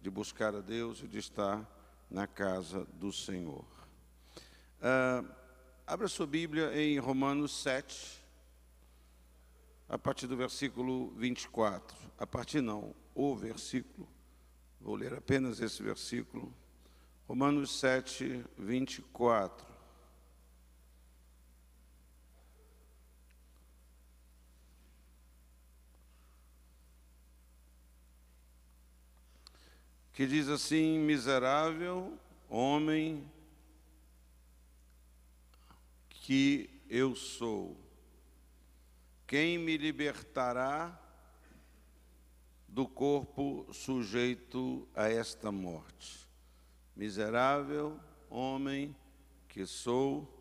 de buscar a Deus e de estar na casa do Senhor. Abra sua Bíblia em Romanos 7, a partir do versículo 24. A partir não, o versículo. Vou ler apenas esse versículo. Romanos 7, 24. Que diz assim: miserável homem que eu sou, quem me libertará do corpo sujeito a esta morte? Miserável homem que sou,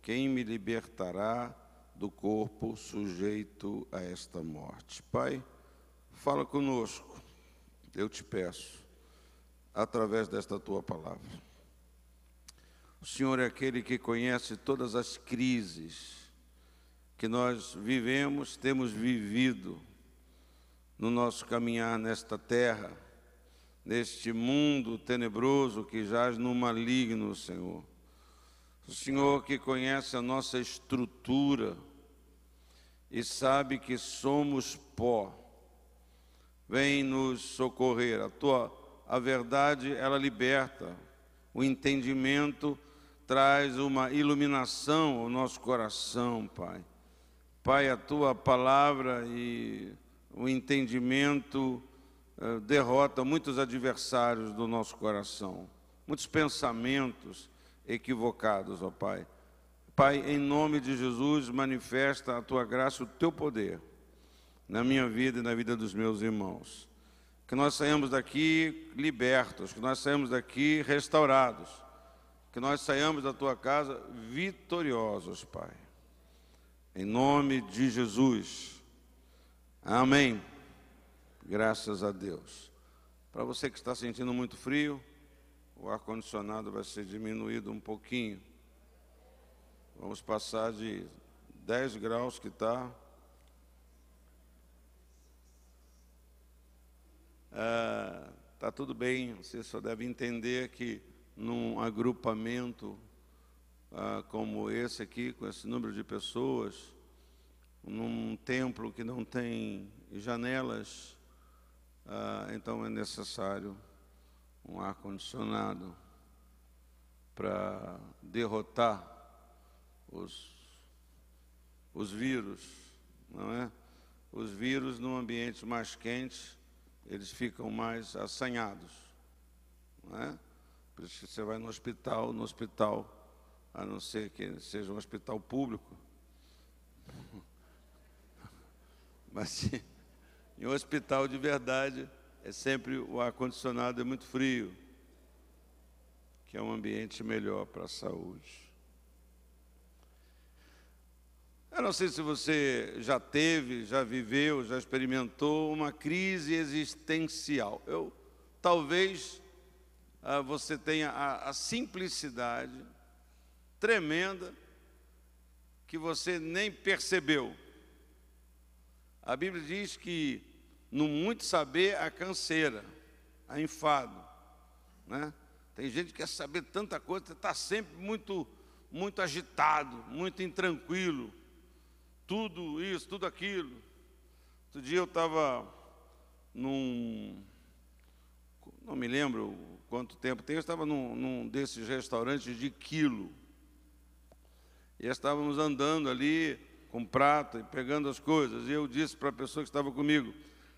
quem me libertará do corpo sujeito a esta morte? Pai, fala conosco, eu te peço, através desta tua palavra. O Senhor é aquele que conhece todas as crises que nós vivemos, temos vivido no nosso caminhar nesta terra, neste mundo tenebroso que jaz no maligno, Senhor. O Senhor que conhece a nossa estrutura e sabe que somos pó, vem nos socorrer. A verdade, ela liberta. O entendimento traz uma iluminação ao nosso coração, Pai. Pai, a tua palavra e o entendimento derrota muitos adversários do nosso coração, muitos pensamentos equivocados, ó Pai. Pai, em nome de Jesus, manifesta a tua graça, o teu poder na minha vida e na vida dos meus irmãos. Que nós saímos daqui libertos, que nós saímos daqui restaurados, que nós saímos da tua casa vitoriosos, Pai. Em nome de Jesus. Amém. Graças a Deus. Para você que está sentindo muito frio, o ar-condicionado vai ser diminuído um pouquinho. Vamos passar de 10 graus que está. Está tudo bem, você só deve entender que num agrupamento como esse aqui, com esse número de pessoas, num templo que não tem janelas, então é necessário um ar-condicionado para derrotar os vírus, não é? Os vírus num ambiente mais quente, eles ficam mais assanhados, não é? Por isso que você vai no hospital, a não ser que seja um hospital público, mas em um hospital de verdade, é sempre o ar-condicionado é muito frio, que é um ambiente melhor para a saúde. Eu não sei se você já teve, já viveu, já experimentou uma crise existencial. Talvez você tenha a simplicidade tremenda que você nem percebeu. A Bíblia diz que no muito saber há canseira, há enfado, né? Tem gente que quer saber tanta coisa, está sempre muito agitado, muito intranquilo, tudo isso, tudo aquilo. Outro dia eu estava não me lembro quanto tempo tem, eu estava num desses restaurantes de quilo, e estávamos andando ali com prato e pegando as coisas, e eu disse para a pessoa que estava comigo: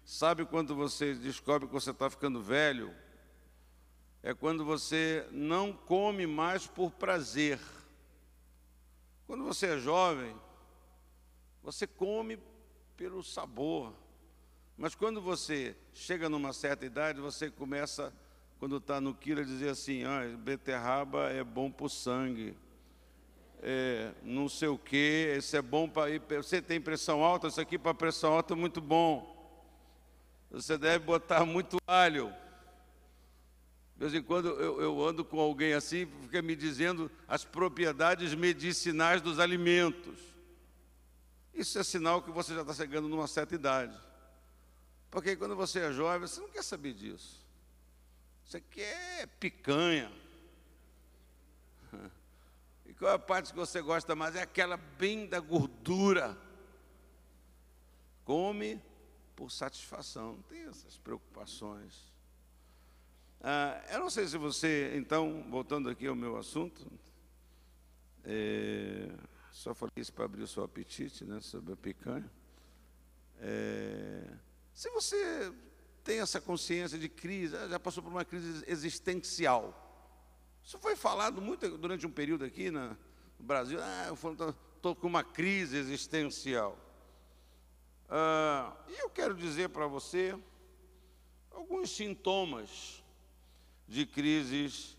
sabe quando você descobre que você está ficando velho? É quando você não come mais por prazer. Quando você é jovem, você come pelo sabor. Mas quando você chega numa certa idade, você começa, quando está no quilo, a dizer assim: beterraba é bom para o sangue, não sei o que, esse é bom para ir. Você tem pressão alta, isso aqui para pressão alta é muito bom. Você deve botar muito alho. De vez em quando eu ando com alguém assim, fica me dizendo as propriedades medicinais dos alimentos. Isso é sinal que você já está chegando numa certa idade. Porque quando você é jovem, você não quer saber disso. Isso aqui é picanha. E qual é a parte que você gosta mais? É aquela bem da gordura. Come por satisfação, não tem essas preocupações. Eu não sei se você, então, voltando aqui ao meu assunto, só falei isso para abrir o seu apetite, né, sobre a picanha. Se você tem essa consciência de crise, já passou por uma crise existencial. Isso foi falado muito durante um período aqui no Brasil. Eu estou com uma crise existencial. E eu quero dizer para você alguns sintomas de crises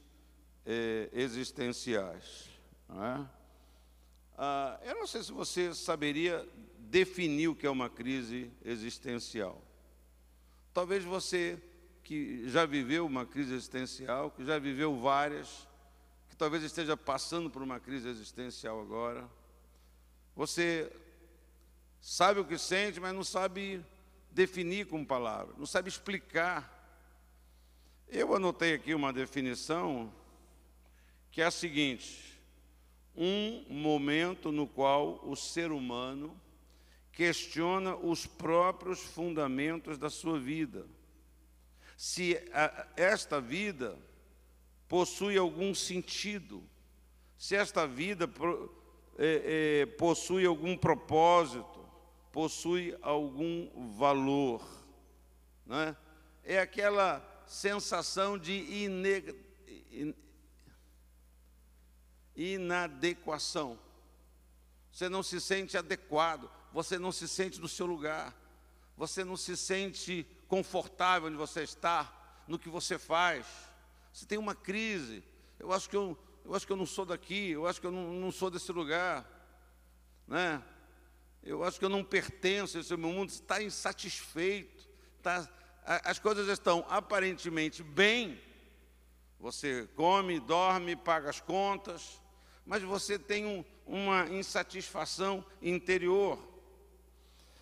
existenciais. Não é? Eu não sei se você saberia definir o que é uma crise existencial. Talvez você que já viveu uma crise existencial, que já viveu várias, que talvez esteja passando por uma crise existencial agora. Você sabe o que sente, mas não sabe definir com palavras, não sabe explicar. Eu anotei aqui uma definição que é a seguinte: um momento no qual o ser humano questiona os próprios fundamentos da sua vida. Se esta vida possui algum sentido, se esta vida possui algum propósito, possui algum valor, né? É aquela sensação de inadequação. Você não se sente adequado, você não se sente no seu lugar, você não se sente confortável onde você está, no que você faz. Você tem uma crise. Eu acho que eu não sou daqui, eu acho que eu não sou desse lugar, né? Eu acho que eu não pertenço a esse meu mundo. Você está insatisfeito, as coisas estão aparentemente bem, você come, dorme, paga as contas, mas você tem uma insatisfação interior.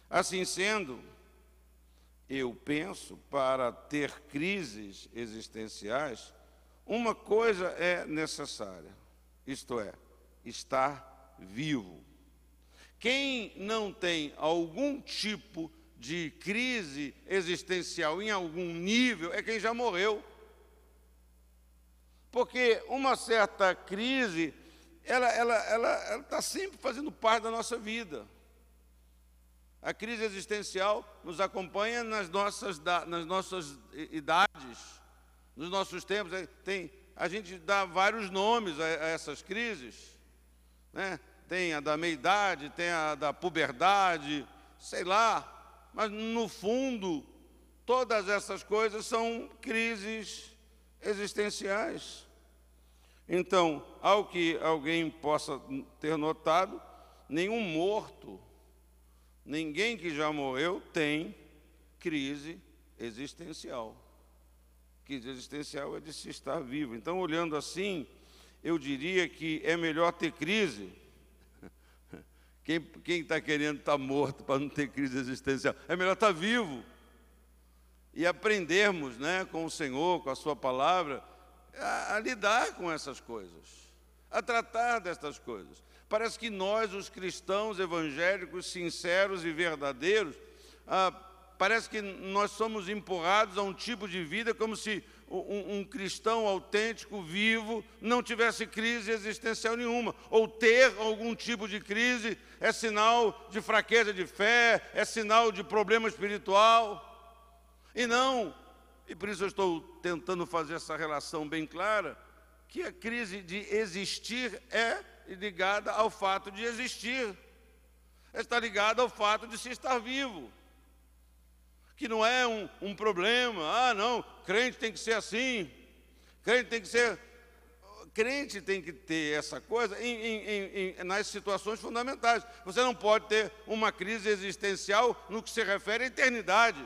Assim sendo, eu penso, para ter crises existenciais, uma coisa é necessária, isto é, estar vivo. Quem não tem algum tipo de crise existencial em algum nível é quem já morreu. Porque uma certa crise, ela está sempre fazendo parte da nossa vida. A crise existencial nos acompanha nas nossas idades, nos nossos tempos. A gente dá vários nomes a essas crises, né? Tem a da meia-idade, tem a da puberdade, sei lá. Mas, no fundo, todas essas coisas são crises existenciais. Então, ao que alguém possa ter notado, nenhum morto, ninguém que já morreu tem crise existencial. Crise existencial é de se estar vivo. Então, olhando assim, eu diria que é melhor ter crise. Quem está querendo estar morto para não ter crise existencial? É melhor estar vivo. E aprendermos, né, com o Senhor, com a sua palavra, a lidar com essas coisas, a tratar destas coisas. Parece que nós, os cristãos evangélicos, sinceros e verdadeiros, parece que nós somos empurrados a um tipo de vida como se um cristão autêntico, vivo, não tivesse crise existencial nenhuma. Ou ter algum tipo de crise é sinal de fraqueza de fé, é sinal de problema espiritual. E não, e por isso eu estou tentando fazer essa relação bem clara, que a crise de existir é ligada ao fato de existir. Está ligada ao fato de se estar vivo. Que não é um problema, não, crente tem que ser assim, crente tem que ter essa coisa nas situações fundamentais. Você não pode ter uma crise existencial no que se refere à eternidade.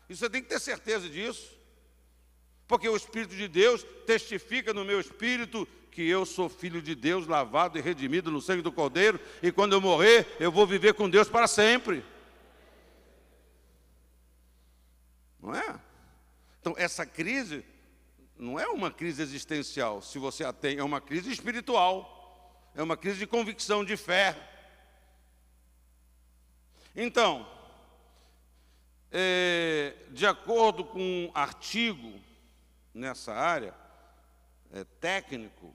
E você tem que ter certeza disso. Porque o Espírito de Deus testifica no meu espírito que eu sou filho de Deus, lavado e redimido no sangue do Cordeiro, e quando eu morrer, eu vou viver com Deus para sempre. Não é? Então, essa crise não é uma crise existencial. Se você a tem, é uma crise espiritual, é uma crise de convicção, de fé. Então, de acordo com um artigo nessa área, técnico,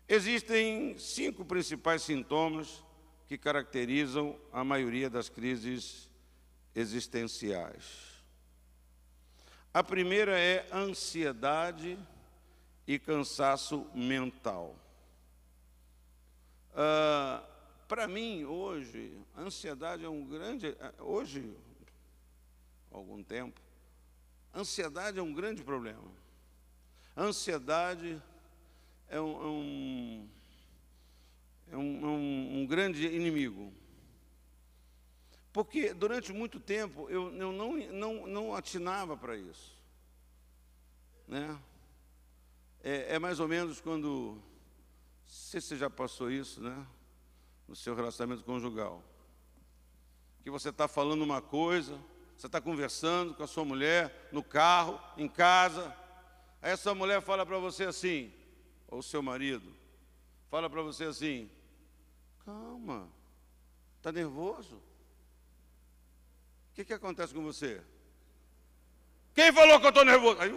existem 5 principais sintomas que caracterizam a maioria das crises existenciais. A primeira é ansiedade e cansaço mental. Para mim, hoje, a ansiedade é um grande... Hoje, há algum tempo, a ansiedade é um grande problema. A ansiedade é um grande inimigo. Porque durante muito tempo eu não atinava para isso. Né? É mais ou menos quando, não sei se você já passou isso, né? No seu relacionamento conjugal. Que você está falando uma coisa, você está conversando com a sua mulher, no carro, em casa, aí essa mulher fala para você assim, ou o seu marido, fala para você assim, calma, está nervoso? O que acontece com você? Quem falou que eu estou nervoso? Aí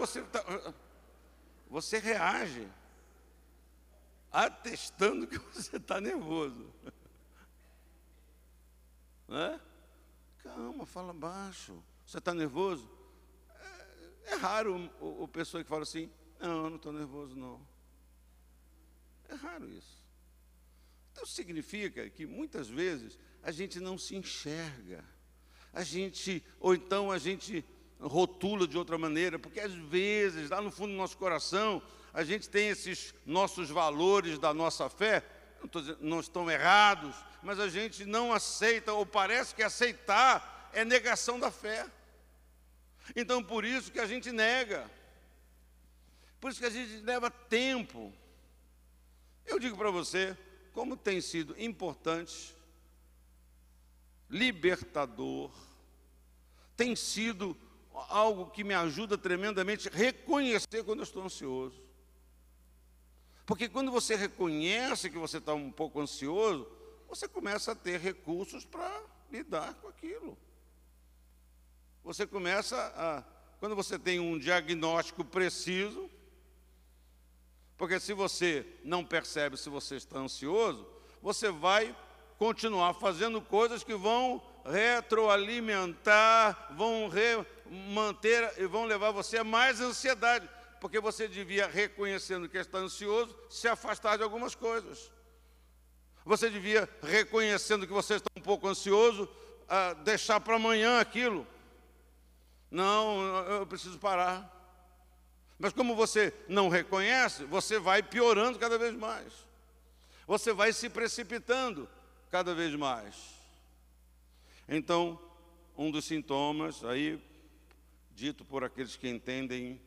você reage, atestando que você está nervoso. Né? Calma, fala baixo. Você está nervoso? É raro o pessoa que fala assim, não, eu não estou nervoso, não. É raro isso. Então significa que muitas vezes a gente não se enxerga. Ou então a gente rotula de outra maneira, porque às vezes, lá no fundo do nosso coração, a gente tem esses nossos valores da nonossa fé, não estão errados, mas a gente não aceita, ou parece que aceitar é negação da fé. Então, por isso que a gente nega, por isso que a gente leva tempo. Eu digo para você, como tem sido importante, libertador, tem sido algo que me ajuda tremendamente a reconhecer quando eu estou ansioso. Porque quando você reconhece que você está um pouco ansioso, você começa a ter recursos para lidar com aquilo. Você quando você tem um diagnóstico preciso, porque se você não percebe se você está ansioso, você vai continuar fazendo coisas que vão retroalimentar, vão manter e vão levar você a mais ansiedade, porque você devia, reconhecendo que está ansioso, se afastar de algumas coisas. Você devia, reconhecendo que você está um pouco ansioso, deixar para amanhã aquilo. Não, eu preciso parar. Mas como você não reconhece, você vai piorando cada vez mais. Você vai se precipitando cada vez mais. Então, um dos sintomas, aí, dito por aqueles que entendem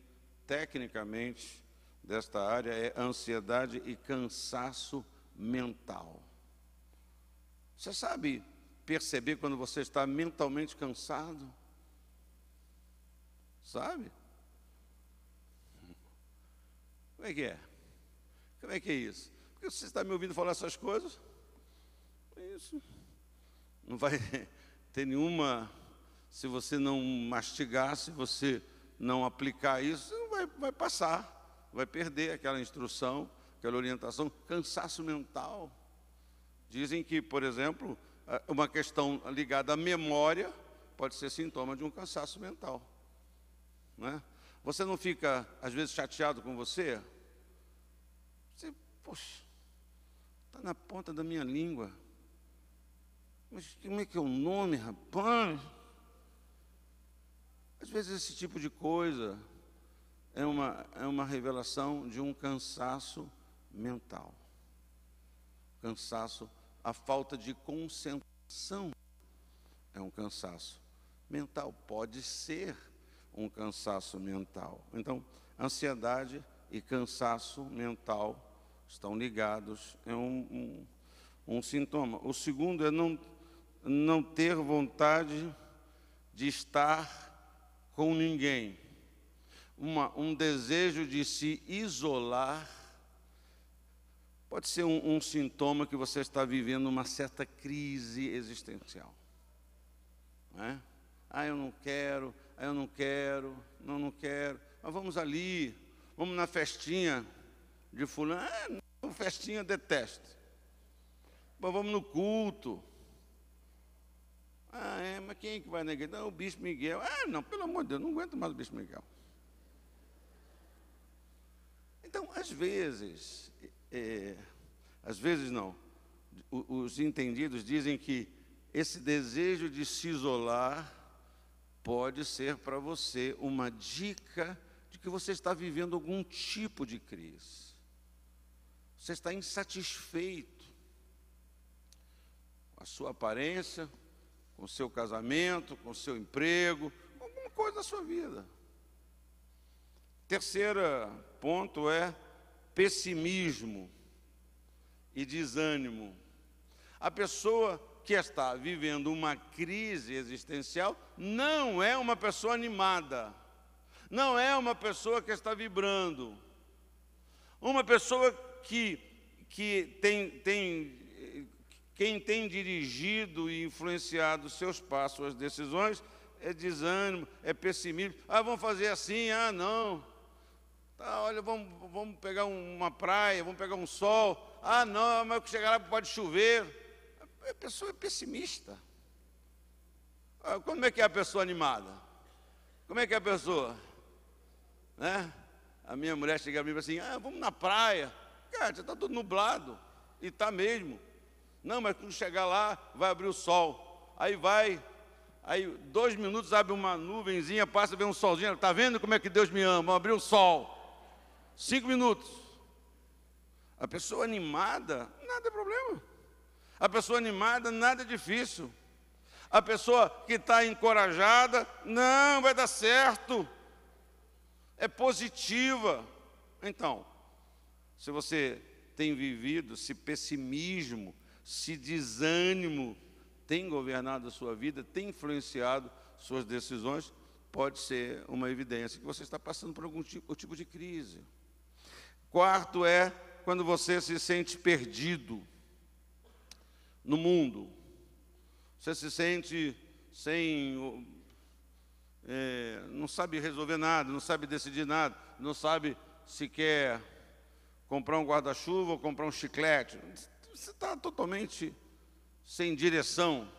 tecnicamente desta área, é ansiedade e cansaço mental. Você sabe perceber quando você está mentalmente cansado? Sabe? Como é que é? Como é que é isso? Porque você está me ouvindo falar essas coisas? Isso. Não vai ter nenhuma... Se você não mastigar, se você não aplicar isso, vai passar. Vai perder aquela instrução, aquela orientação. Cansaço mental. Dizem que, por exemplo, uma questão ligada à memória pode ser sintoma de um cansaço mental. Né? Você não fica, às vezes, chateado com você? Você, poxa, está na ponta da minha língua. Mas como é que é o nome, rapaz? Às vezes esse tipo de coisa é uma revelação de um cansaço mental. Cansaço, a falta de concentração é um cansaço mental. Pode ser um cansaço mental. Então, ansiedade e cansaço mental estão ligados, é um sintoma. O segundo é não ter vontade de estar com ninguém. um desejo de se isolar, pode ser um sintoma que você está vivendo uma certa crise existencial. Não é? Eu não quero, eu não quero, não quero. Mas vamos ali, vamos na festinha de fulano. Não, festinha detesto. Mas vamos no culto. Mas quem é que vai na igreja? Não, o Bispo Miguel. Não, pelo amor de Deus, não aguento mais o Bispo Miguel. Então, às vezes não, os entendidos dizem que esse desejo de se isolar pode ser para você uma dica de que você está vivendo algum tipo de crise. Você está insatisfeito com a sua aparência, com o seu casamento, com o seu emprego, alguma coisa da sua vida. Terceiro ponto é pessimismo e desânimo. A pessoa que está vivendo uma crise existencial não é uma pessoa animada, não é uma pessoa que está vibrando. Uma pessoa que quem tem dirigido e influenciado seus passos, suas decisões, é desânimo, é pessimismo. Vamos fazer assim, não. Olha, vamos pegar uma praia, vamos pegar um sol. Não, mas chegar lá pode chover. A pessoa é pessimista. Como é que é a pessoa animada? Como é que é a pessoa? Né? A minha mulher chega a mim e fala assim, vamos na praia. Cara, já está tudo nublado. E está mesmo. Não, mas quando chegar lá, vai abrir o sol. Aí 2 minutos abre uma nuvenzinha, passa a ver um solzinho. Está vendo como é que Deus me ama? Abriu o sol. 5 minutos. A pessoa animada, nada é problema. A pessoa animada, nada é difícil. A pessoa que está encorajada, não, vai dar certo. É positiva. Então, se você tem vivido, se pessimismo, se desânimo tem governado a sua vida, tem influenciado suas decisões, pode ser uma evidência que você está passando por algum tipo de crise. Quarto é quando você se sente perdido no mundo. Você se sente não sabe resolver nada, não sabe decidir nada, não sabe se quer comprar um guarda-chuva ou comprar um chiclete. Você está totalmente sem direção,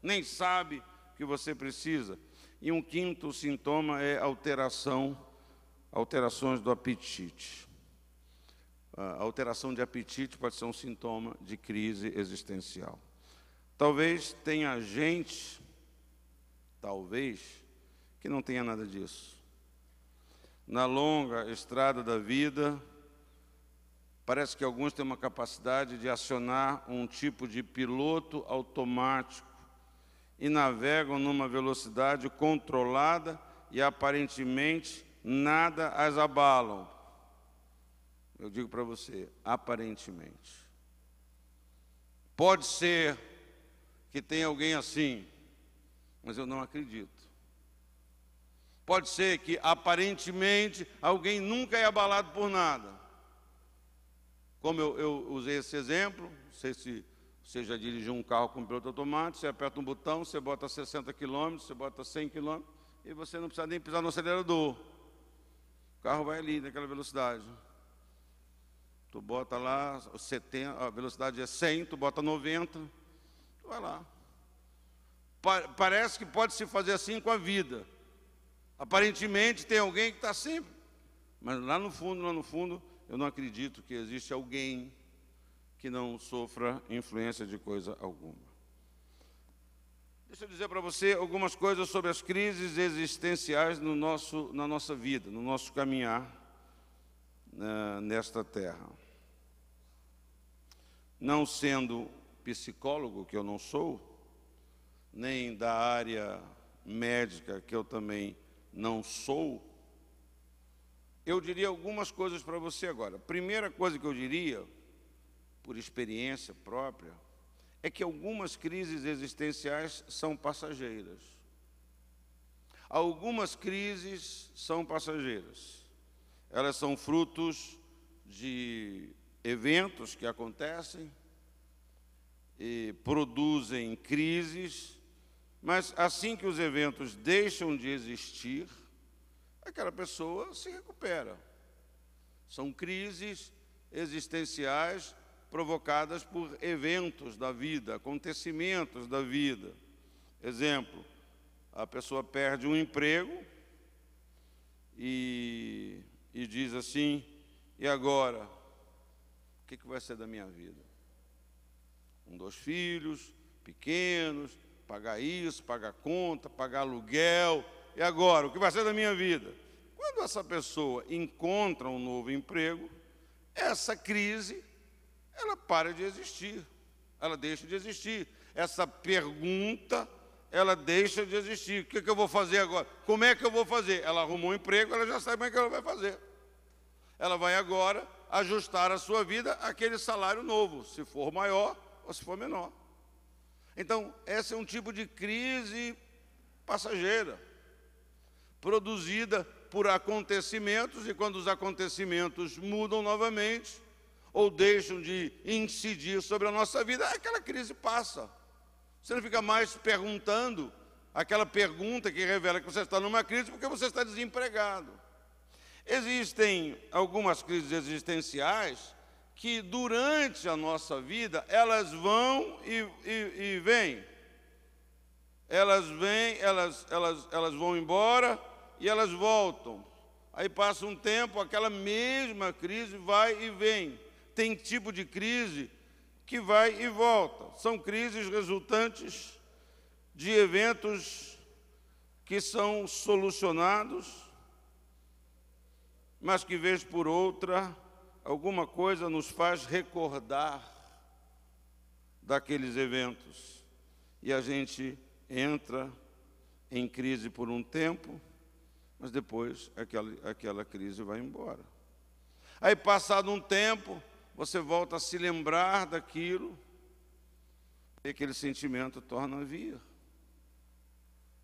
nem sabe o que você precisa. E um quinto sintoma é alterações do apetite. A alteração de apetite pode ser um sintoma de crise existencial. Talvez tenha gente, que não tenha nada disso. Na longa estrada da vida, parece que alguns têm uma capacidade de acionar um tipo de piloto automático e navegam numa velocidade controlada e aparentemente nada as abalam. Eu digo para você, aparentemente. Pode ser que tenha alguém assim, mas eu não acredito. Pode ser que, aparentemente, alguém nunca é abalado por nada. Como eu usei esse exemplo, não sei se você já dirigiu um carro com piloto automático, você aperta um botão, você bota 60 km, você bota 100 km, e você não precisa nem pisar no acelerador. O carro vai ali naquela velocidade. Tu bota lá 70, a velocidade é 100, tu bota 90, tu vai lá. Parece que pode se fazer assim com a vida. Aparentemente tem alguém que está sempre, mas lá no fundo, eu não acredito que existe alguém que não sofra influência de coisa alguma. Deixa eu dizer para você algumas coisas sobre as crises existenciais na nossa vida, no nosso caminhar nesta terra. Não sendo psicólogo, que eu não sou, nem da área médica, que eu também não sou, eu diria algumas coisas para você agora. A primeira coisa que eu diria, por experiência própria, é que algumas crises existenciais são passageiras. Algumas crises são passageiras. Elas são frutos de eventos que acontecem e produzem crises, mas assim que os eventos deixam de existir, aquela pessoa se recupera. São crises existenciais provocadas por eventos da vida, acontecimentos da vida. Exemplo, a pessoa perde um emprego e diz assim: e agora? O que vai ser da minha vida? 2 filhos, pequenos, pagar isso, pagar conta, pagar aluguel. E agora? O que vai ser da minha vida? Quando essa pessoa encontra um novo emprego, essa crise, ela para de existir. Ela deixa de existir. Essa pergunta, ela deixa de existir. O que eu vou fazer agora? Como é que eu vou fazer? Ela arrumou um emprego, ela já sabe como é que ela vai fazer. Ela vai agora ajustar a sua vida àquele salário novo, se for maior ou se for menor. Então, esse é um tipo de crise passageira, produzida por acontecimentos, e quando os acontecimentos mudam novamente, ou deixam de incidir sobre a nossa vida, aquela crise passa. Você não fica mais perguntando aquela pergunta que revela que você está numa crise porque você está desempregado. Existem algumas crises existenciais que durante a nossa vida elas vão e vêm. Elas vêm, elas vão embora e elas voltam. Aí passa um tempo, aquela mesma crise vai e vem. Tem tipo de crise que vai e volta. São crises resultantes de eventos que são solucionados, mas que, vez por outra, alguma coisa nos faz recordar daqueles eventos. E a gente entra em crise por um tempo, mas depois aquela crise vai embora. Aí, passado um tempo, você volta a se lembrar daquilo, e aquele sentimento torna a vir.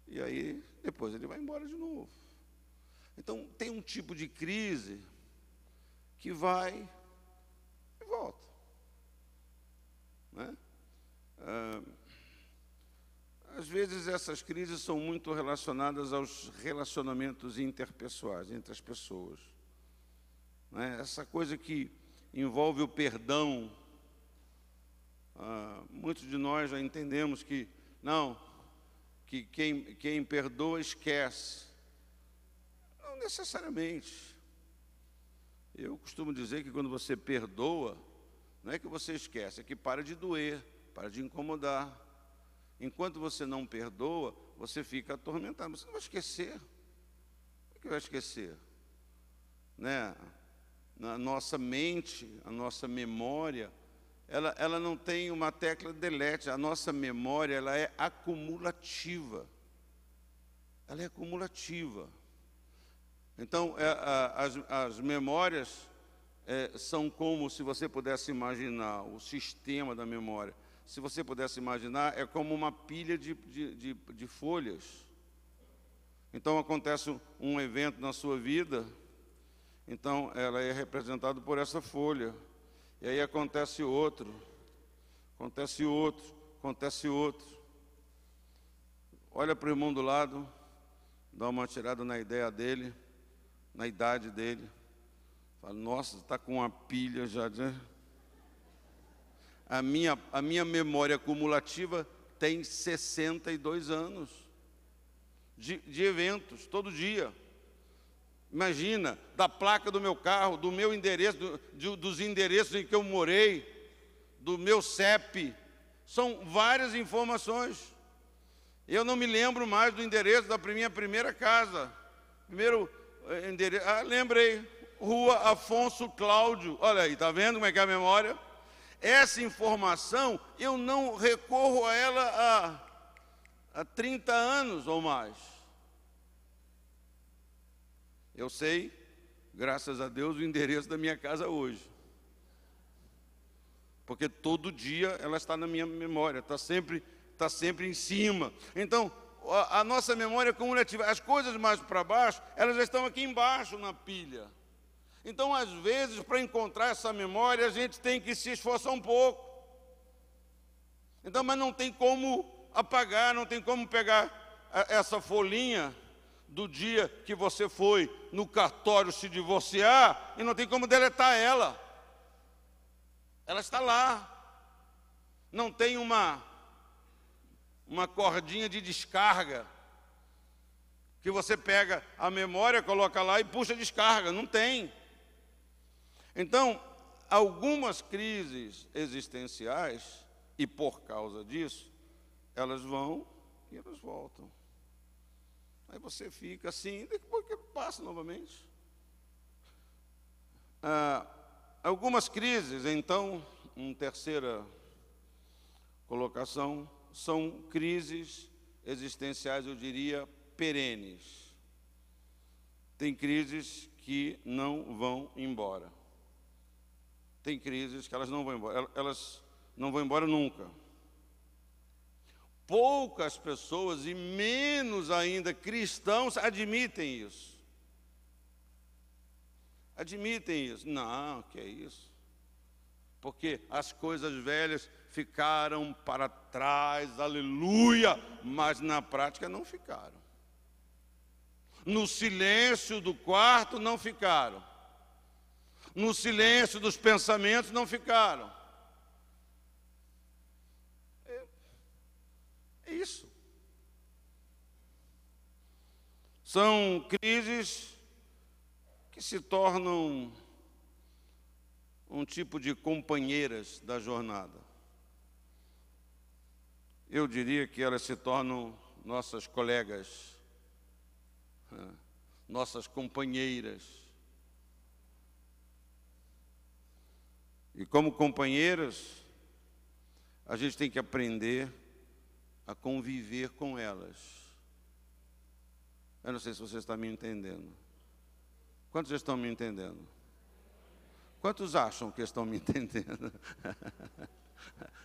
E aí, depois ele vai embora de novo. Então, tem um tipo de crise que vai e volta, né? Às vezes, essas crises são muito relacionadas aos relacionamentos interpessoais, entre as pessoas, né? Essa coisa que envolve o perdão. Muitos de nós já entendemos que quem perdoa esquece. Não necessariamente. Eu costumo dizer que quando você perdoa, não é que você esquece, é que para de doer, para de incomodar. Enquanto você não perdoa, você fica atormentado. Você não vai esquecer. Como é que vai esquecer? Né? Na nossa mente, a nossa memória, ela não tem uma tecla delete. A nossa memória, ela é acumulativa. Ela é acumulativa. Então, as memórias são como, se você pudesse imaginar o sistema da memória, se você pudesse imaginar, é como uma pilha de folhas. Então, acontece um evento na sua vida, então ela é representada por essa folha. E aí acontece outro, acontece outro, acontece outro. Olha para o irmão do lado, dá uma tirada na ideia dele, na idade dele. Fala: nossa, está com uma pilha já. A minha memória acumulativa tem 62 anos de eventos, todo dia. Imagina, da placa do meu carro, do meu endereço, dos endereços em que eu morei, do meu CEP. São várias informações. Eu não me lembro mais do endereço da minha primeira casa. Primeiro endereço, lembrei, Rua Afonso Cláudio. Olha aí, está vendo como é que é a memória? Essa informação, eu não recorro a ela há 30 anos ou mais. Eu sei, graças a Deus, o endereço da minha casa hoje. Porque todo dia ela está na minha memória, está sempre em cima. Então, a nossa memória cumulativa, as coisas mais para baixo, elas já estão aqui embaixo na pilha. Então, às vezes, para encontrar essa memória, a gente tem que se esforçar um pouco. Então, mas não tem como apagar, não tem como pegar essa folhinha do dia que você foi no cartório se divorciar e não tem como deletar ela. Ela está lá. Não tem uma cordinha de descarga que você pega a memória, coloca lá e puxa a descarga. Não tem. Então, algumas crises existenciais, e por causa disso, elas vão e elas voltam. Aí você fica assim, daqui a pouco passa novamente. Algumas crises, então, uma terceira colocação, são crises existenciais, eu diria, perenes. Tem crises que não vão embora. Tem crises que elas não vão embora, elas não vão embora nunca. Poucas pessoas, e menos ainda cristãos, admitem isso. Admitem isso. Não, que é isso? Porque as coisas velhas ficaram para trás, aleluia, mas na prática não ficaram. No silêncio do quarto não ficaram. No silêncio dos pensamentos não ficaram. É isso. São crises que se tornam um tipo de companheiras da jornada. Eu diria que elas se tornam nossas colegas, nossas companheiras. E como companheiras, a gente tem que aprender a conviver com elas. Eu não sei se você está me entendendo. Quantos estão me entendendo? Quantos acham que estão me entendendo?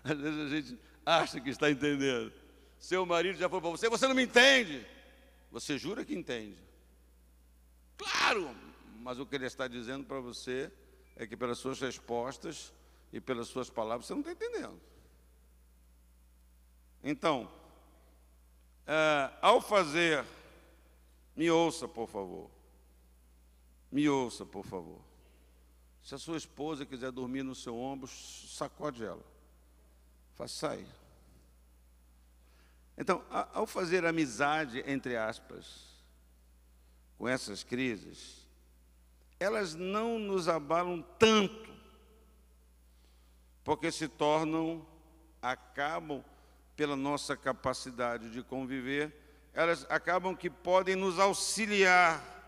Às vezes a gente acha que está entendendo. Seu marido já falou para você não me entende. Você jura que entende? Claro, mas o que ele está dizendo para você é que pelas suas respostas e pelas suas palavras você não está entendendo. Então, ao fazer, me ouça, por favor. Me ouça, por favor. Se a sua esposa quiser dormir no seu ombro, sacode ela. Faz sair. Então, ao fazer amizade, entre aspas, com essas crises, elas não nos abalam tanto, porque se tornam, acabam pela nossa capacidade de conviver, elas acabam que podem nos auxiliar,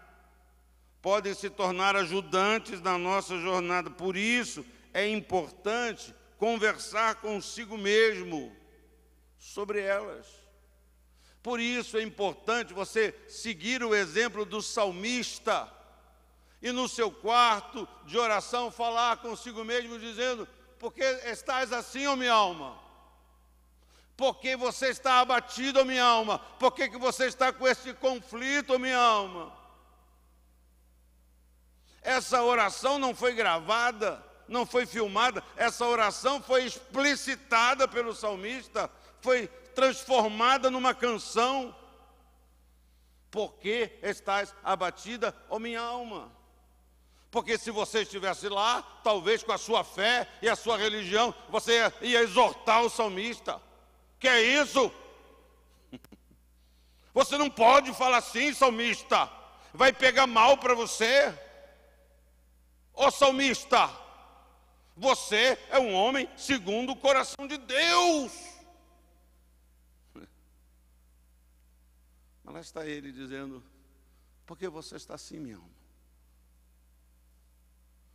podem se tornar ajudantes na nossa jornada. Por isso é importante conversar consigo mesmo sobre elas. Por isso é importante você seguir o exemplo do salmista e no seu quarto de oração falar consigo mesmo dizendo: por que estás assim, ó minha alma? Por que você está abatido, ó minha alma? Por que você está com esse conflito, ó minha alma? Essa oração não foi gravada, não foi filmada, essa oração foi explicitada pelo salmista, foi transformada numa canção. Por que estás abatida, ó minha alma? Porque se você estivesse lá, talvez com a sua fé e a sua religião, você ia exortar o salmista. Que é isso? Você não pode falar assim, salmista. Vai pegar mal para você. Ô salmista, você é um homem segundo o coração de Deus. Mas lá está ele dizendo: por que você está assim, minha alma?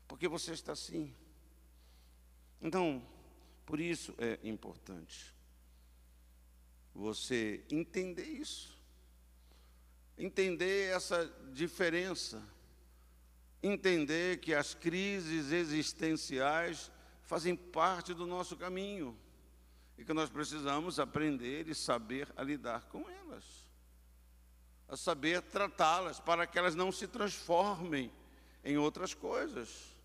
Por que você está assim? Então, por isso é importante você entender isso, entender essa diferença, entender que as crises existenciais fazem parte do nosso caminho e que nós precisamos aprender e saber a lidar com elas. a saber tratá-las, para que elas não se transformem em outras coisas.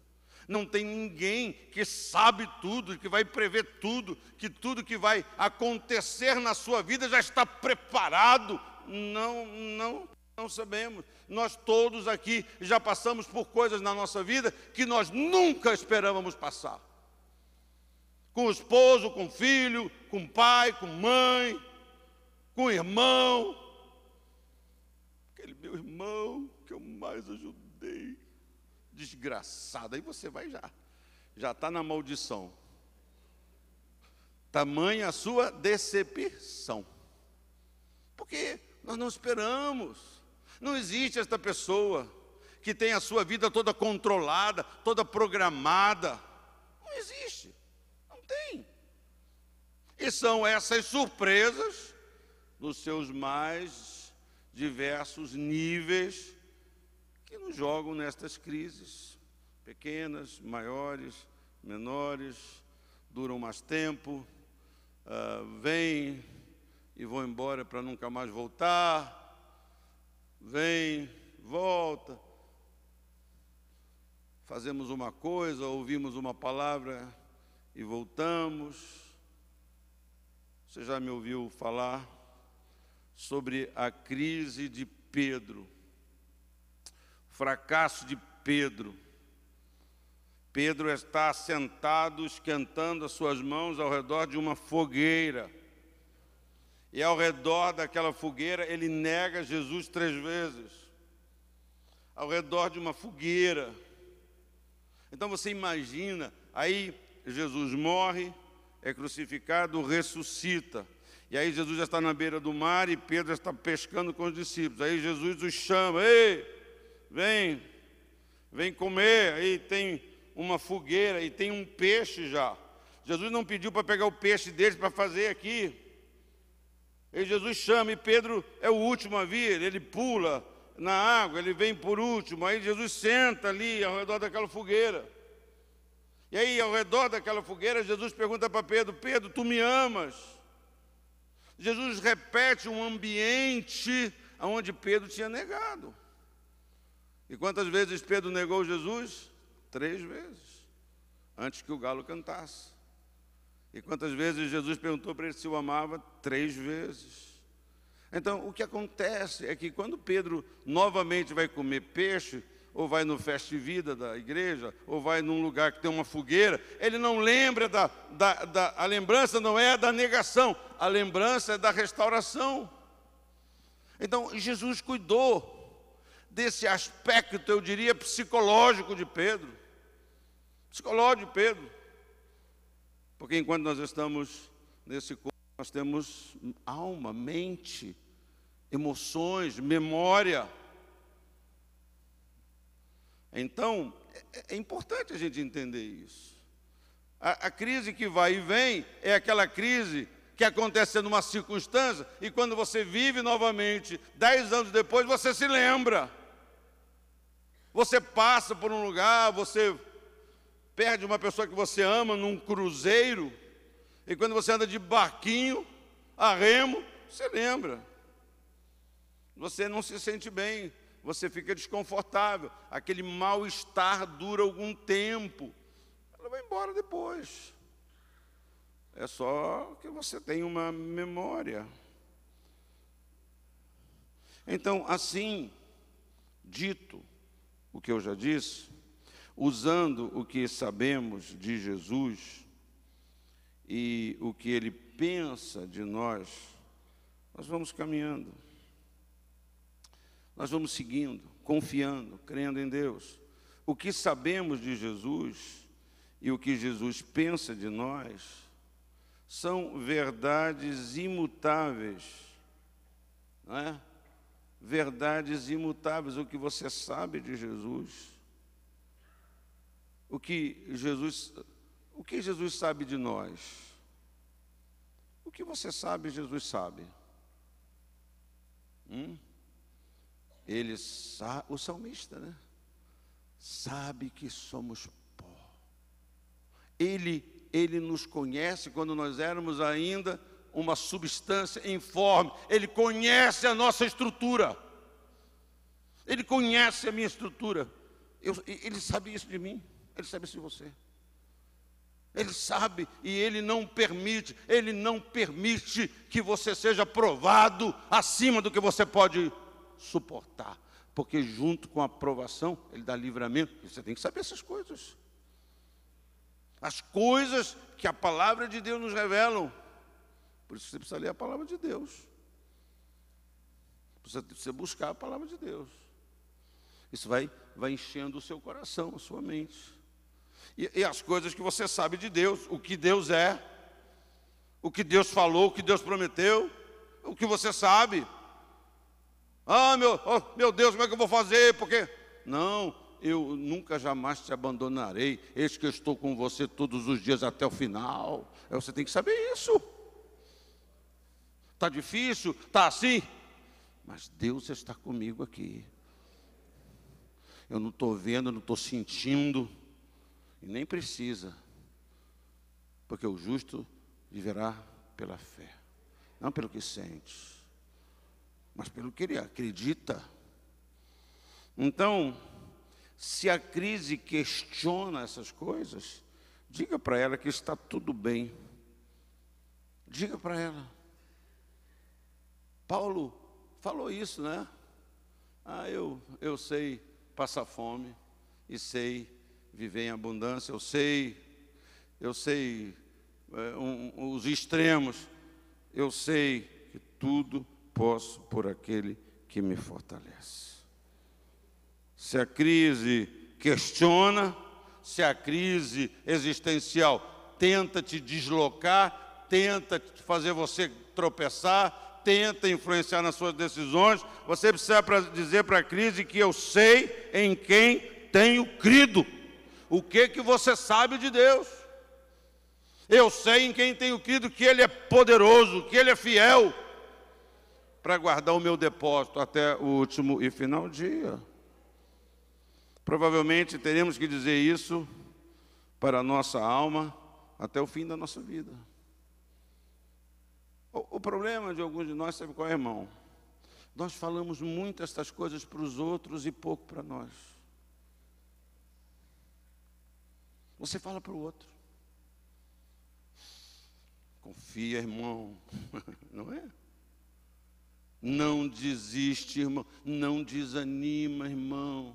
Não tem ninguém que sabe tudo, que vai prever tudo que vai acontecer na sua vida já está preparado. Não sabemos. Nós todos aqui já passamos por coisas na nossa vida que nós nunca esperávamos passar. Com o esposo, com o filho, com o pai, com a mãe, com o irmão. Aquele meu irmão que eu mais ajudei. Desgraçado. Aí você vai já está na maldição. Tamanha a sua decepção. Porque nós não esperamos. Não existe esta pessoa que tem a sua vida toda controlada, toda programada. Não existe. Não tem. E são essas surpresas nos seus mais diversos níveis que nos jogam nestas crises. Pequenas, maiores, menores, duram mais tempo, vêm e vão embora para nunca mais voltar. Vem, volta, fazemos uma coisa, ouvimos uma palavra e voltamos. Você já me ouviu falar sobre a crise de Pedro, fracasso de Pedro. Pedro está sentado, esquentando as suas mãos ao redor de uma fogueira. E ao redor daquela fogueira, ele nega Jesus 3 vezes. Ao redor de uma fogueira. Então você imagina, aí Jesus morre, é crucificado, ressuscita. E aí Jesus já está na beira do mar e Pedro já está pescando com os discípulos. Aí Jesus os chama: ei, vem comer. Aí tem uma fogueira e tem um peixe já. Jesus não pediu para pegar o peixe deles para fazer aqui. E Jesus chama, e Pedro é o último a vir, ele pula na água, ele vem por último. Aí Jesus senta ali ao redor daquela fogueira. E aí, ao redor daquela fogueira, Jesus pergunta para Pedro: Pedro, tu me amas? Jesus repete um ambiente onde Pedro tinha negado. E quantas vezes Pedro negou Jesus? 3 vezes, antes que o galo cantasse. E quantas vezes Jesus perguntou para ele se o amava? 3 vezes. Então, o que acontece é que quando Pedro novamente vai comer peixe, ou vai no Festa Vida da igreja, ou vai num lugar que tem uma fogueira, ele não lembra a lembrança não é da negação, a lembrança é da restauração. Então, Jesus cuidou desse aspecto, eu diria, psicológico de Pedro. Psicológico de Pedro. Porque enquanto nós estamos nesse corpo, nós temos alma, mente, emoções, memória. Então, é importante a gente entender isso. A crise que vai e vem é aquela crise que acontece numa circunstância e quando você vive novamente, 10 anos depois, você se lembra. Você passa por um lugar, você perde uma pessoa que você ama num cruzeiro, e quando você anda de barquinho, a remo, você lembra. Você não se sente bem, você fica desconfortável, aquele mal-estar dura algum tempo, ela vai embora depois. É só que você tem uma memória. Então, assim, dito o que eu já disse, usando o que sabemos de Jesus e o que Ele pensa de nós, nós vamos caminhando. Nós vamos seguindo, confiando, crendo em Deus. O que sabemos de Jesus e o que Jesus pensa de nós são verdades imutáveis, não é? Verdades imutáveis, o que você sabe de Jesus. O que Jesus sabe de nós? O que você sabe, Jesus sabe. Ele sabe, o salmista, né? Sabe que somos pó. Ele nos conhece quando nós éramos ainda uma substância informe. Ele conhece a nossa estrutura. Ele conhece a minha estrutura. Ele sabe isso de mim, Ele sabe isso de você. Ele sabe e Ele não permite que você seja provado acima do que você pode suportar. Porque junto com a aprovação, Ele dá livramento. E você tem que saber essas coisas. As coisas que a palavra de Deus nos revelam. Por isso você precisa ler a palavra de Deus. Precisa buscar a palavra de Deus. Isso vai enchendo o seu coração, a sua mente. E as coisas que você sabe de Deus, o que Deus é, o que Deus falou, o que Deus prometeu, o que você sabe. Ah, meu Deus, como é que eu vou fazer? Porque não, eu nunca jamais te abandonarei. Eis que eu estou com você todos os dias até o final. Você tem que saber isso. Está difícil, está assim, mas Deus está comigo aqui. Eu não estou vendo, não estou sentindo, e nem precisa, porque o justo viverá pela fé, não pelo que sente, mas pelo que ele acredita. Então, se a crise questiona essas coisas, diga para ela que está tudo bem. Diga para ela. Paulo falou isso, né? Eu sei passar fome e sei viver em abundância, eu sei os extremos, eu sei que tudo posso por aquele que me fortalece. Se a crise questiona, se a crise existencial tenta te deslocar, tenta fazer você tropeçar, tenta influenciar nas suas decisões, você precisa dizer para a crise que eu sei em quem tenho crido. O que você sabe de Deus? Eu sei em quem tenho crido que Ele é poderoso, que Ele é fiel, para guardar o meu depósito até o último e final dia. Provavelmente teremos que dizer isso para a nossa alma até o fim da nossa vida. O problema de alguns de nós, sabe qual é, irmão? Nós falamos muito estas coisas para os outros e pouco para nós. Você fala para o outro. Confia, irmão. Não é? Não desiste, irmão. Não desanima, irmão.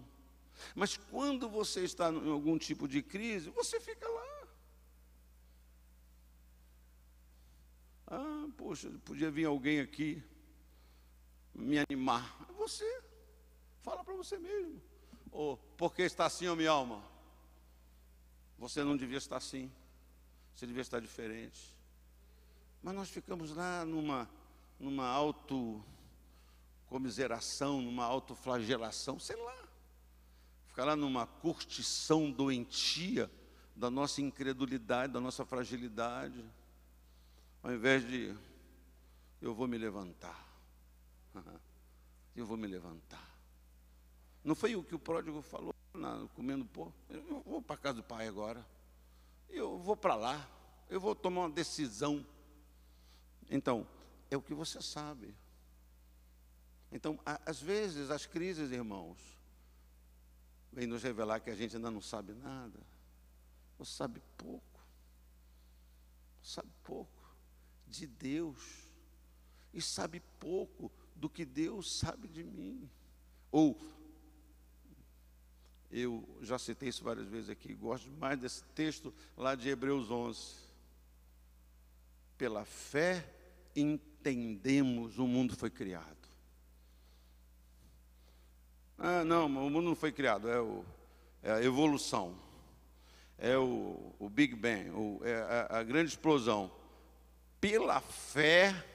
Mas quando você está em algum tipo de crise, você fica lá. Ah, poxa, podia vir alguém aqui me animar. Você, fala para você mesmo. Ou, porque está assim, ó minha alma? Você não devia estar assim. Você devia estar diferente. Mas nós ficamos lá numa autocomiseração, numa autoflagelação, sei lá. Ficar lá numa curtição doentia da nossa incredulidade, da nossa fragilidade. Ao invés de, eu vou me levantar. Eu vou me levantar. Não foi o que o pródigo falou, comendo pão? Eu vou para a casa do pai agora. Eu vou para lá. Eu vou tomar uma decisão. Então, é o que você sabe. Então, às vezes, as crises, irmãos, vêm nos revelar que a gente ainda não sabe nada. Ou sabe pouco. Sabe pouco de Deus. E sabe pouco do que Deus sabe de mim. Ou, eu já citei isso várias vezes aqui, gosto mais desse texto lá de Hebreus 11. Pela fé entendemos o mundo foi criado. Ah, não, o mundo não foi criado, é a evolução, é o Big Bang, é a grande explosão. Pela fé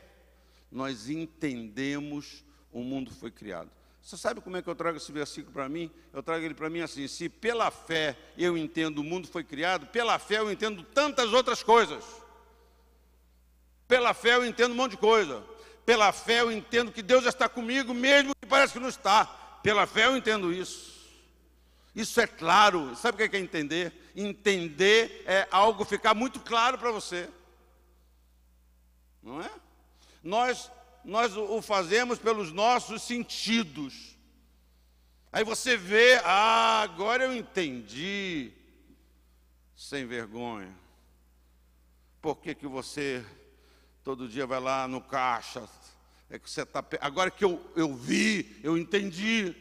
nós entendemos o mundo foi criado. Você sabe como é que eu trago esse versículo para mim? Eu trago ele para mim assim: se pela fé eu entendo o mundo foi criado, pela fé eu entendo tantas outras coisas. Pela fé eu entendo um monte de coisa. Pela fé eu entendo que Deus está comigo, mesmo que parece que não está. Pela fé eu entendo isso. Isso é claro. Sabe o que é entender? Entender é algo ficar muito claro para você. Não é? Nós o fazemos pelos nossos sentidos. Aí você vê, agora eu entendi, sem vergonha. Por que que você todo dia vai lá no caixa? É que você tá, agora que eu vi, eu entendi.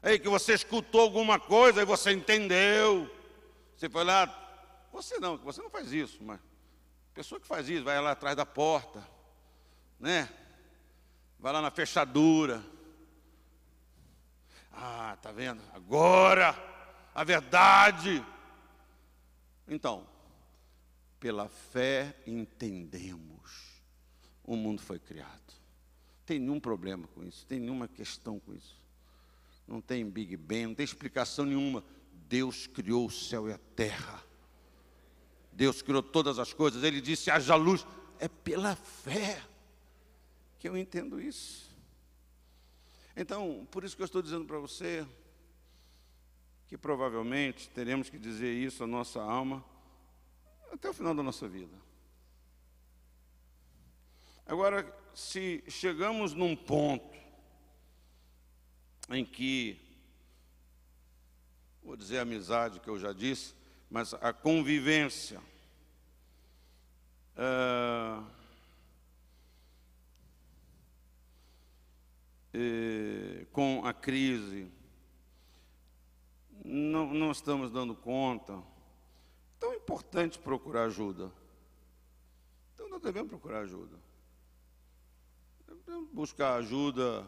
Aí que você escutou alguma coisa e você entendeu. Você foi lá, você não faz isso, mas a pessoa que faz isso, vai lá atrás da porta, né? Vai lá na fechadura. Tá vendo? Agora, a verdade. Então, pela fé entendemos. O mundo foi criado. Não tem nenhum problema com isso, não tem nenhuma questão com isso. Não tem Big Bang, não tem explicação nenhuma. Deus criou o céu e a terra. Deus criou todas as coisas. Ele disse, haja luz. É pela fé que eu entendo isso. Então, por isso que eu estou dizendo para você que provavelmente teremos que dizer isso à nossa alma até o final da nossa vida. Agora, se chegamos num ponto em que, vou dizer a amizade que eu já disse, mas a convivência com a crise, não estamos dando conta, então é importante procurar ajuda. Então nós devemos procurar ajuda. Devemos buscar ajuda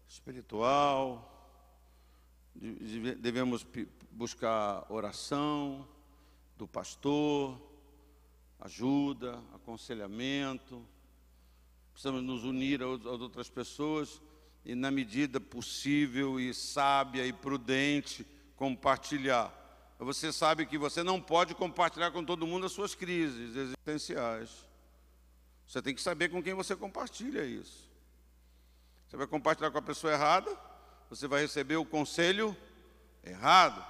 espiritual, devemos buscar oração do pastor, ajuda, aconselhamento. Precisamos nos unir às outras pessoas e, na medida possível e sábia e prudente, compartilhar. Você sabe que você não pode compartilhar com todo mundo as suas crises existenciais. Você tem que saber com quem você compartilha isso. Você vai compartilhar com a pessoa errada, você vai receber o conselho errado.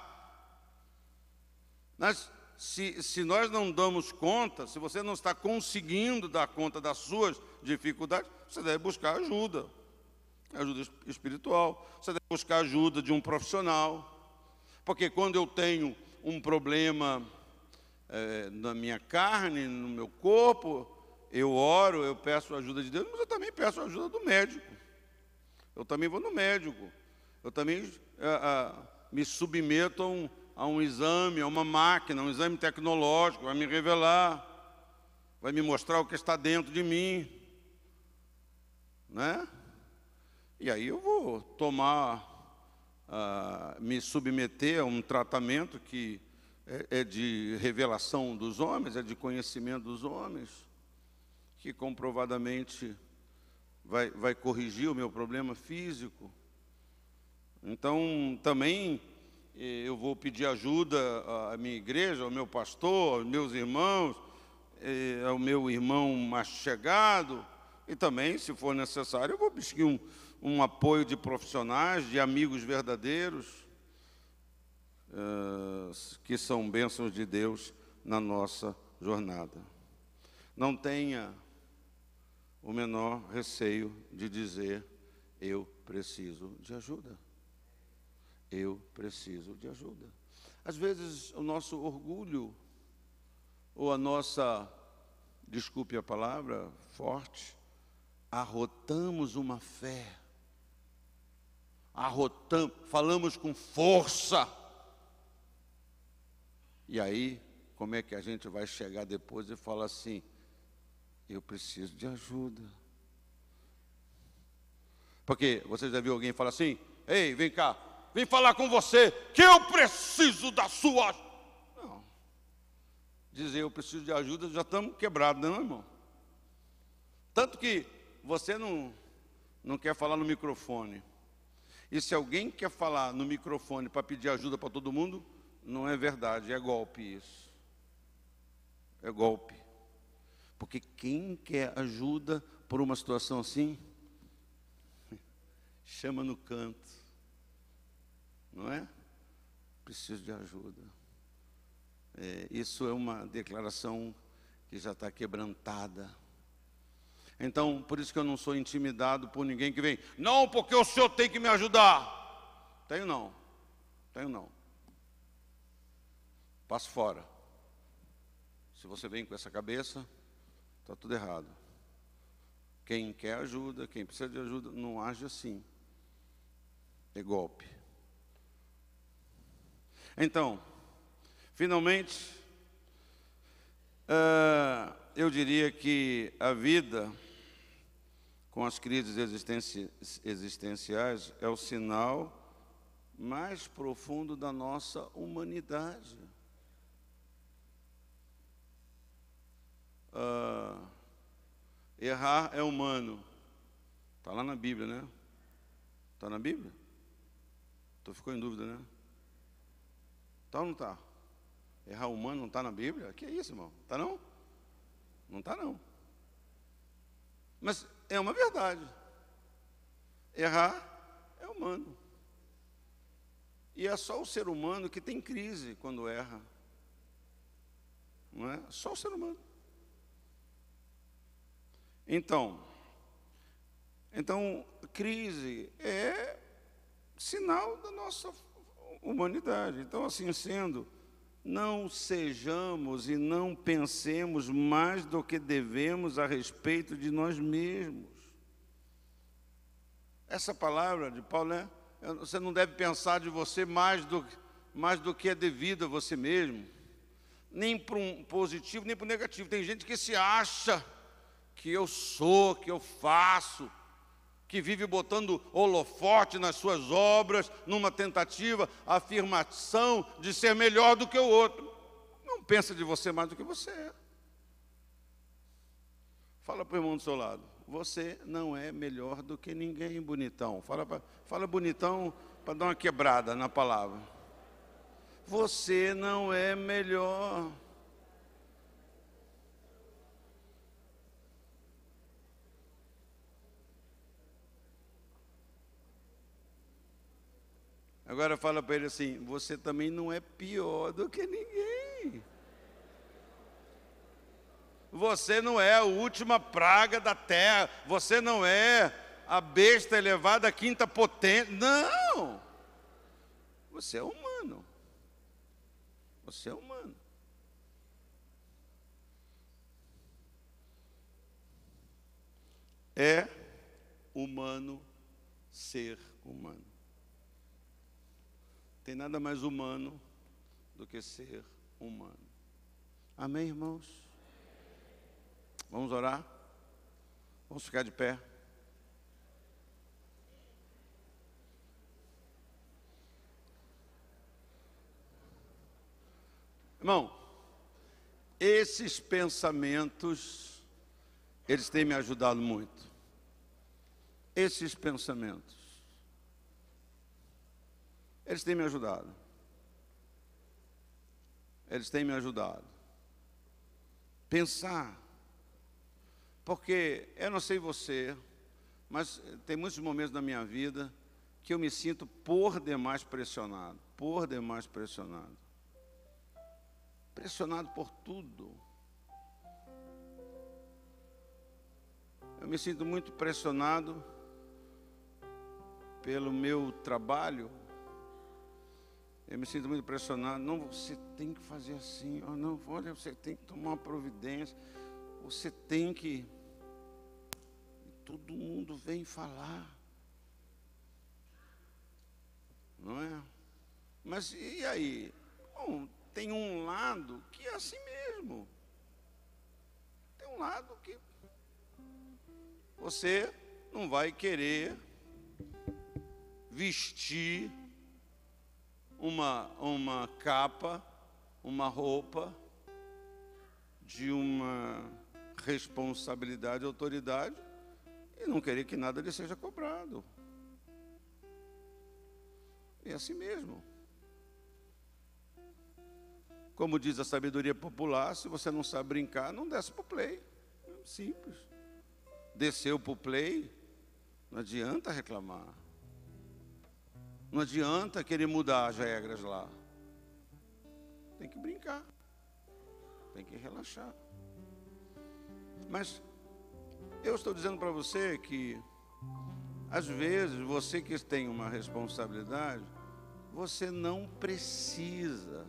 Mas se nós não damos conta, se você não está conseguindo dar conta das suas dificuldades, você deve buscar ajuda espiritual, você deve buscar ajuda de um profissional. Porque quando eu tenho um problema na minha carne, no meu corpo, eu oro, eu peço a ajuda de Deus, mas eu também peço a ajuda do médico. Eu também vou no médico. Eu também me submeto a um exame, a uma máquina, um exame tecnológico, vai me revelar, vai me mostrar o que está dentro de mim, né? E aí eu vou me submeter a um tratamento que é de revelação dos homens, é de conhecimento dos homens, que comprovadamente vai corrigir o meu problema físico. Então, também eu vou pedir ajuda à minha igreja, ao meu pastor, aos meus irmãos, ao meu irmão mais chegado, e também, se for necessário, eu vou pedir um apoio de profissionais, de amigos verdadeiros, que são bênçãos de Deus na nossa jornada. Não tenha o menor receio de dizer, eu preciso de ajuda. Eu preciso de ajuda. Às vezes, o nosso orgulho, ou a nossa, desculpe a palavra, forte, arrotamos uma fé, falamos com força. E aí, como é que a gente vai chegar depois e falar assim, eu preciso de ajuda? Porque você já viu alguém falar assim, ei, vem cá, vem falar com você, que eu preciso da sua ajuda. Não. Dizer eu preciso de ajuda, já estamos quebrados, não, irmão? Tanto que você não quer falar no microfone. E se alguém quer falar no microfone para pedir ajuda para todo mundo, não é verdade, é golpe isso. É golpe. Porque quem quer ajuda por uma situação assim, chama no canto. Não é? Preciso de ajuda. Isso é uma declaração que já está quebrantada. Então, por isso que eu não sou intimidado por ninguém que vem, não, porque o senhor tem que me ajudar. Tenho não. Tenho não. Passo fora. Se você vem com essa cabeça, está tudo errado. Quem quer ajuda, quem precisa de ajuda, não age assim. É golpe. Então, finalmente, eu diria que a vida com as crises existenciais é o sinal mais profundo da nossa humanidade. Errar é humano. Está lá na Bíblia, né? Está na Bíblia? Tu ficou em dúvida, né? Está ou não está? Errar humano não está na Bíblia? Que é isso, irmão? Está não? Não está não. Mas é uma verdade. Errar é humano. E é só o ser humano que tem crise quando erra. Não é? Só o ser humano. Então, crise é sinal da nossa humanidade. Então, assim sendo, não sejamos e não pensemos mais do que devemos a respeito de nós mesmos. Essa palavra de Paulo é: você não deve pensar de você mais do que é devido a você mesmo, nem para um positivo, nem para um negativo. Tem gente que se acha que eu sou, que eu faço, que vive botando holofote nas suas obras, numa tentativa, afirmação de ser melhor do que o outro. Não pensa de você mais do que você é. Fala para o irmão do seu lado: você não é melhor do que ninguém, bonitão. Fala bonitão para dar uma quebrada na palavra. Você não é melhor. Agora fala para ele assim: você também não é pior do que ninguém. Você não é a última praga da terra. Você não é a besta elevada à quinta potência. Não! Você é humano. Você é humano. É humano ser humano. Tem nada mais humano do que ser humano. Amém, irmãos? Vamos orar? Vamos ficar de pé? Irmão, esses pensamentos, eles têm me ajudado muito. Esses pensamentos, eles têm me ajudado. Eles têm me ajudado. Pensar. Porque, eu não sei você, mas tem muitos momentos da minha vida que eu me sinto por demais pressionado. Por demais pressionado. Pressionado por tudo. Eu me sinto muito pressionado pelo meu trabalho. Eu me sinto muito pressionado. Não, você tem que fazer assim. Oh, não, olha, você tem que tomar uma providência. Você tem que... Todo mundo vem falar. Não é? Mas e aí? Bom, tem um lado que é assim mesmo. Tem um lado que você não vai querer vestir uma capa, uma roupa de uma responsabilidade, autoridade, e não querer que nada lhe seja cobrado. É assim mesmo. Como diz a sabedoria popular, se você não sabe brincar, não desce para o play. Simples. Desceu para o play, não adianta reclamar. Não adianta querer mudar as regras lá. Tem que brincar. Tem que relaxar. Mas eu estou dizendo para você que, às vezes, você que tem uma responsabilidade, você não precisa.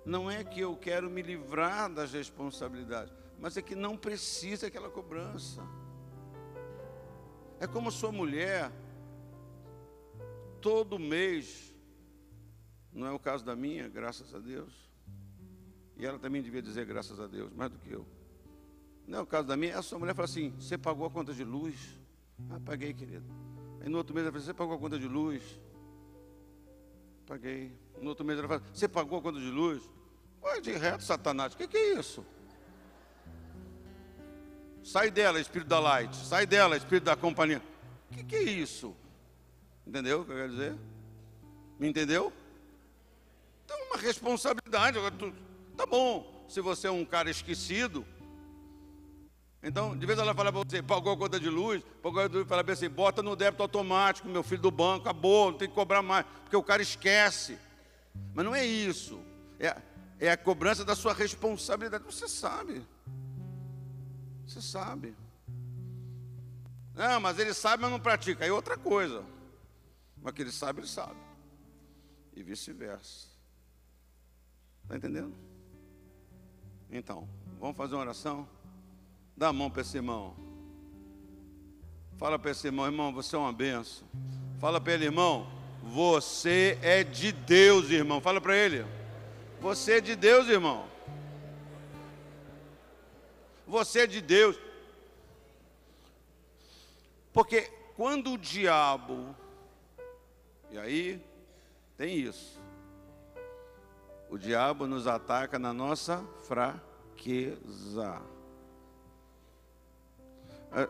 Não é que eu quero me livrar das responsabilidades, mas é que não precisa aquela cobrança. É como sua mulher, todo mês, não é o caso da minha, graças a Deus, e ela também devia dizer graças a Deus, mais do que eu. Não é o caso da minha, a sua mulher fala assim: você pagou a conta de luz? Ah, paguei, querido. Aí no outro mês ela fala: você pagou a conta de luz? Paguei. No outro mês ela fala: você pagou a conta de luz? Olha, de reto, Satanás, o que é isso? Sai dela, espírito da light. Sai dela, espírito da companhia. O que é isso? Entendeu o que eu quero dizer? Me entendeu? Então, uma responsabilidade. Tá bom, se você é um cara esquecido, então, de vez ela fala para você: pagou a conta de luz, pagou a conta de luz, fala bem assim: bota no débito automático, meu filho do banco, acabou, não tem que cobrar mais, porque o cara esquece. Mas não é isso. É a cobrança da sua responsabilidade. Você sabe. Você sabe. Não, mas ele sabe, mas não pratica. Aí outra coisa. Mas que ele sabe, ele sabe. E vice-versa. Está entendendo? Então, vamos fazer uma oração? Dá a mão para esse irmão. Fala para esse irmão: irmão, você é uma benção. Fala para ele: irmão, você é de Deus, irmão. Fala para ele: você é de Deus, irmão. Você é de Deus. Porque quando o diabo, e aí tem isso, o diabo nos ataca na nossa fraqueza.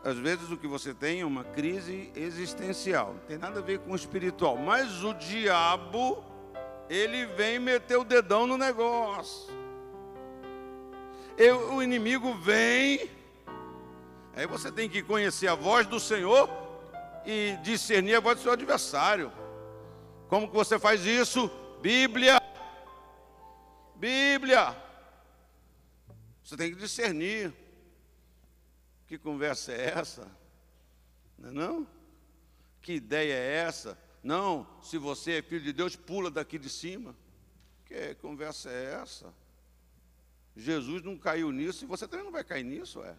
Às vezes o que você tem é uma crise existencial, não tem nada a ver com o espiritual, mas o diabo, ele vem meter o dedão no negócio. O inimigo vem, aí você tem que conhecer a voz do Senhor e discernir a voz do seu adversário. Como que você faz isso? Bíblia. Bíblia. Você tem que discernir. Que conversa é essa? Não é não? Que ideia é essa? Não, se você é filho de Deus, pula daqui de cima. Que conversa é essa? Jesus não caiu nisso e você também não vai cair nisso, é.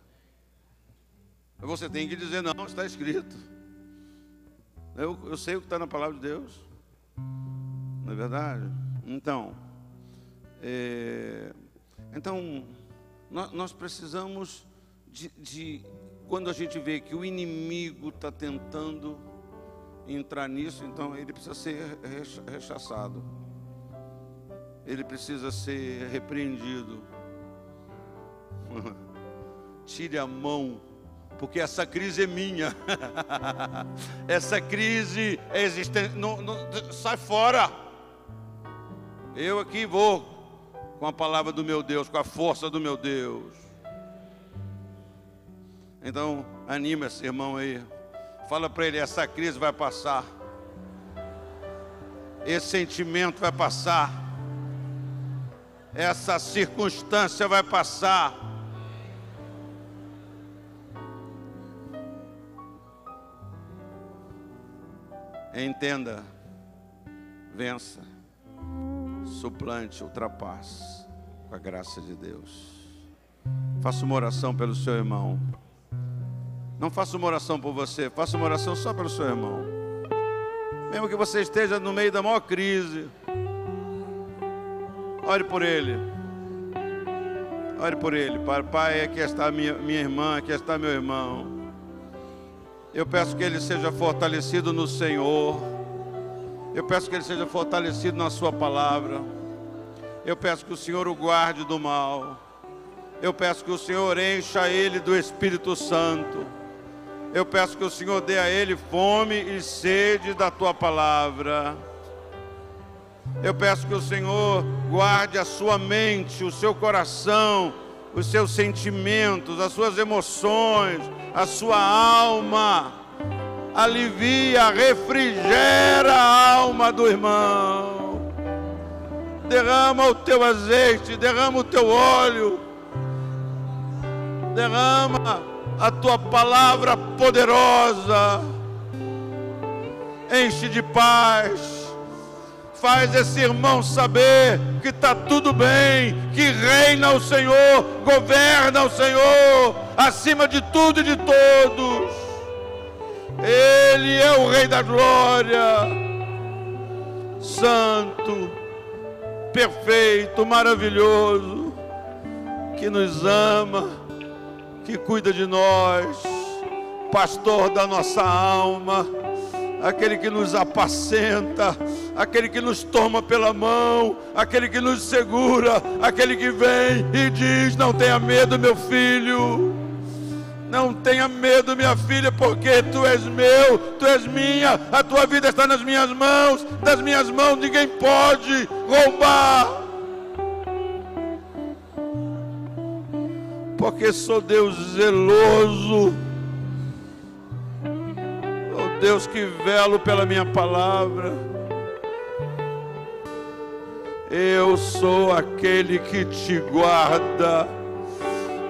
Você tem que dizer: não, está escrito. Eu sei o que está na palavra de Deus. Não é verdade? Então, nós precisamos quando a gente vê que o inimigo está tentando entrar nisso, então ele precisa ser rechaçado. Ele precisa ser repreendido. Tire a mão, porque essa crise é minha. Essa crise é existente. Sai fora. Eu aqui vou com a palavra do meu Deus, com a força do meu Deus. Então, anima esse irmão aí. Fala para ele: essa crise vai passar. Esse sentimento vai passar. Essa circunstância vai passar. Entenda, vença, suplante, ultrapasse, com a graça de Deus. Faça uma oração pelo seu irmão. Não faça uma oração por você, faça uma oração só pelo seu irmão. Mesmo que você esteja no meio da maior crise, ore por ele. Ore por ele. Pai, aqui está minha irmã, aqui está meu irmão. Eu peço que ele seja fortalecido no Senhor. Eu peço que ele seja fortalecido na sua palavra. Eu peço que o Senhor o guarde do mal. Eu peço que o Senhor encha ele do Espírito Santo. Eu peço que o Senhor dê a ele fome e sede da tua palavra. Eu peço que o Senhor guarde a sua mente, o seu coração, os seus sentimentos, as suas emoções, a sua alma. Alivia, refrigera a alma do irmão. Derrama o teu azeite, derrama o teu óleo. Derrama a tua palavra poderosa. Enche de paz. Faz esse irmão saber que está tudo bem, que reina o Senhor, governa o Senhor, acima de tudo e de todos. Ele é o Rei da Glória, santo, perfeito, maravilhoso, que nos ama, que cuida de nós, pastor da nossa alma, aquele que nos apacenta, aquele que nos toma pela mão, aquele que nos segura, aquele que vem e diz: não tenha medo, meu filho, não tenha medo, minha filha, porque tu és meu, tu és minha, a tua vida está nas minhas mãos, das minhas mãos ninguém pode roubar, porque sou Deus zeloso, Deus que velo pela minha palavra. Eu sou aquele que te guarda.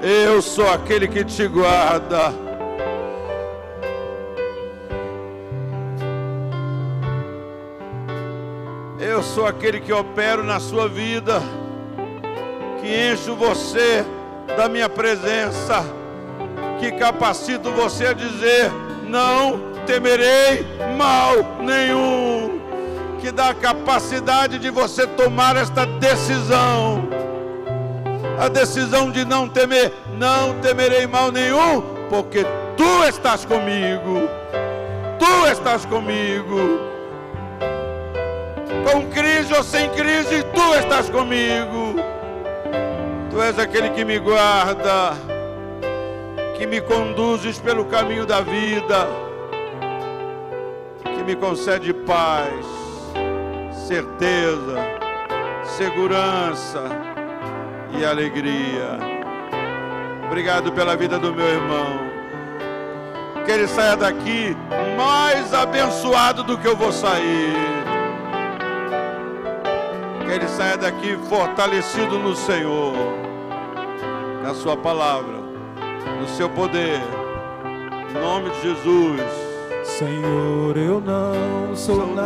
Eu sou aquele que te guarda. Eu sou aquele que opero na sua vida, que encho você da minha presença, que capacito você a dizer: não temerei mal nenhum, que dá a capacidade de você tomar esta decisão, a decisão de não temer. Não temerei mal nenhum, porque tu estás comigo, tu estás comigo, com crise ou sem crise, tu estás comigo. Tu és aquele que me guarda, que me conduzes pelo caminho da vida, me concede paz, certeza, segurança e alegria. Obrigado pela vida do meu irmão. Que ele saia daqui mais abençoado do que eu vou sair. Que ele saia daqui fortalecido no Senhor, na sua palavra, no seu poder. Em nome de Jesus. Senhor, eu não sou nada.